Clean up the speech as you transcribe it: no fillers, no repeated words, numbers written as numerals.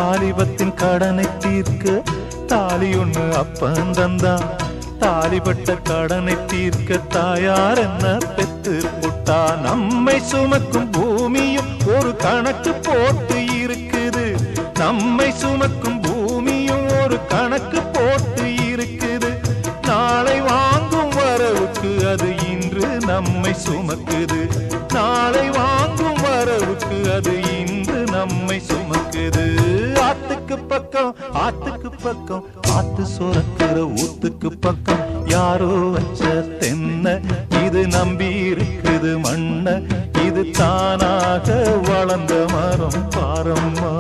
தாலிபத்தின் கடனை தீர்க்க தாலி ஒண்ணு அப்பன் தந்தான். தாலிபட்ட கடனை தீர்க்க தாயார் என்ன பெத்து புட்டா. நம்மை சுமக்கும் பூமியும் ஒரு கணக்கு போட்டு இருக்குது. நம்மை சுமக்கும் பூமியும் ஒரு கணக்கு போட்டு இருக்குது. நாளை வாங்கும் வரவுக்கு அது இன்று நம்மை சுமக்குது. நாளை வாங்கும் வரவுக்கு அது இன்று நம்மை சுமக்குது. ஆத்துக்கு பக்கம் ஆத்துக்கு பக்கம் ஆத்து சுரக்கிற ஊத்துக்கு பக்கம் யாரோ வச்ச தென்ன இது நம்பி இருக்குது மண்ண. இது தானாக வளர்ந்த மரம் பாரம்மா.